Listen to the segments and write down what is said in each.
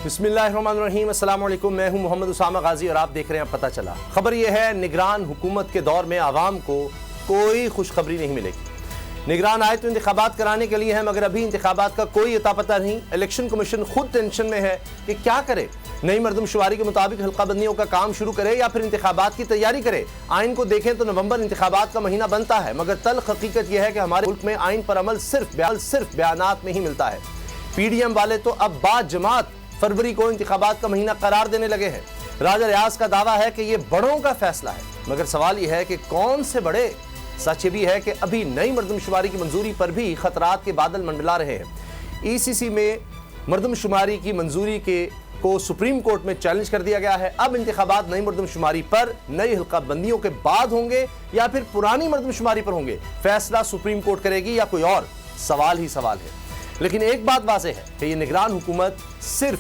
बिस्मिल्लाहिर्रहमानिर्रहीम, अस्सलाम वालेकुम। मैं हूं मोहम्मद उसामा गाजी और आप देख रहे हैं पता चला। खबर यह है, निगरान हुकूमत के दौर में आवाम को कोई खुशखबरी नहीं मिलेगी। निगरान आए तो इंतखाबात कराने के लिए है, मगर अभी इंतखाबात का कोई अता पता नहीं। इलेक्शन कमीशन खुद टेंशन में है कि क्या करे। नई मरदमशुमारी के मुताबिक हल्का बंदियों का काम शुरू करे या फिर इंतखाबात की तैयारी करे। आइन को देखें तो नवंबर इंतखाबात का महीना बनता है, मगर तल्ख हकीकत यह है कि हमारे मुल्क में आइन पर अमल सिर्फ बयानात में ही मिलता है। PDM वाले तो अब बाद जमात फरवरी को इंतखाबात का महीना करार देने लगे हैं। राजा रियाज का दावा है कि ये बड़ों का फैसला है, मगर सवाल यह है कि कौन से बड़े। सच ये भी है कि अभी नई मरदमशुमारी की मंजूरी पर भी खतरात के बादल मंडला रहे हैं। ECC में मरदमशुमारी की मंजूरी को सुप्रीम कोर्ट में चैलेंज कर दिया गया है। अब इंतखाबात नई मरदमशुमारी पर नई हल्का बंदियों के बाद होंगे या फिर पुरानी मरदमशुमारी पर होंगे, फैसला सुप्रीम कोर्ट करेगी या कोई और, सवाल ही सवाल है। लेकिन एक बात वाज़ेह है कि ये निगरान हुकूमत सिर्फ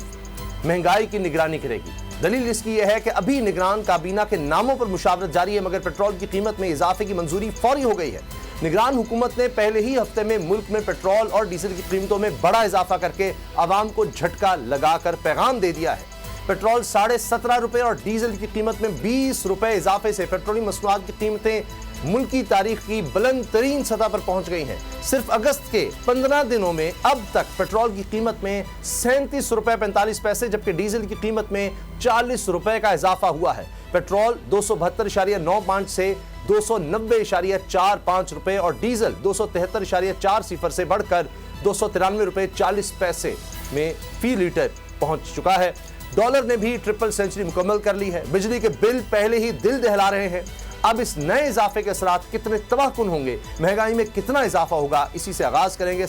महंगाई की निगरानी करेगी। दलील इसकी यह है कि अभी निगरान काबीना के नामों पर मुशावरत जारी है, मगर पेट्रोल की कीमत में इजाफे की मंजूरी फौरी हो गई है। निगरान हुकूमत ने पहले ही हफ्ते में मुल्क में पेट्रोल और डीजल की कीमतों में बड़ा इजाफा करके आवाम को झटका लगाकर पैगाम दे दिया है। पेट्रोल 17.5 रुपए और डीजल की कीमत में 20 रुपए इजाफे से पेट्रोलियम मसनूआत की कीमतें मुल्क की तारीख की बुलंद तरीन सतह पर पहुंच गई हैं। सिर्फ अगस्त के 15 दिनों में अब तक पेट्रोल की कीमत में 37 रुपए 45 पैसे, जबकि डीजल की कीमत में 40 रुपए का इजाफा हुआ है। पेट्रोल 272.95 से 290.45 रुपए और डीजल 273.40 से बढ़कर 293 रुपए 40 पैसे में फी लीटर पहुंच चुका है। डॉलर ने भी ट्रिपल सेंचुरी मुकम्मल कर ली है। बिजली के बिल पहले ही दिल दहला रहे हैं। अब इस नए इजाफे के असरात कितने तबाहकुन होंगे, महंगाई में कितना इजाफा होगा, इसी से आगाज करेंगे।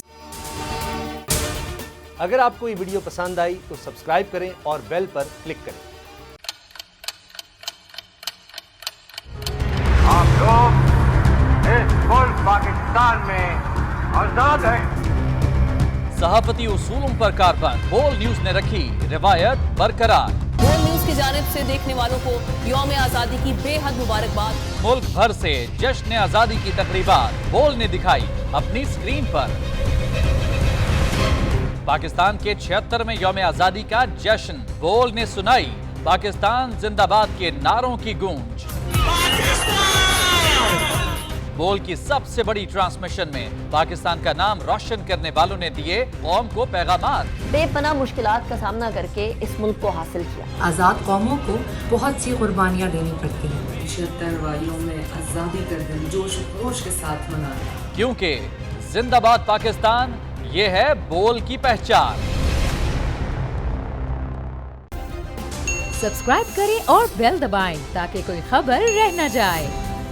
अगर आपको ये वीडियो पसंद आई तो सब्सक्राइब करें और बेल पर क्लिक करें। आप लोग इस मुल्क पाकिस्तान में आजाद हैं। सहाफती उसूलों पर कारबंद बोल न्यूज ने रखी रिवायत बरकरार। बोल न्यूज की जानिब से देखने वालों को यौम आजादी की बेहद मुबारकबाद। मुल्क भर से जश्न आजादी की तकरीबात बोल ने दिखाई अपनी स्क्रीन पर। पाकिस्तान के 76वें यौम आजादी का जश्न बोल ने सुनाई पाकिस्तान जिंदाबाद के नारों की गूंज। बोल की सबसे बड़ी ट्रांसमिशन में पाकिस्तान का नाम रोशन करने वालों ने दिए कौम को पैगामात। बेपनाह मुश्किलात का सामना करके इस मुल्क को हासिल किया। आज़ाद कौमों को बहुत सी कुर्बानियाँ देनी पड़ती हैं। 76 वालियों में आज़ादी का दिन जोश खरोश के साथ मना, क्योंकि जिंदाबाद पाकिस्तान ये है बोल की पहचान। सब्सक्राइब करें और बेल दबाएं ताकि कोई खबर रह न जाए।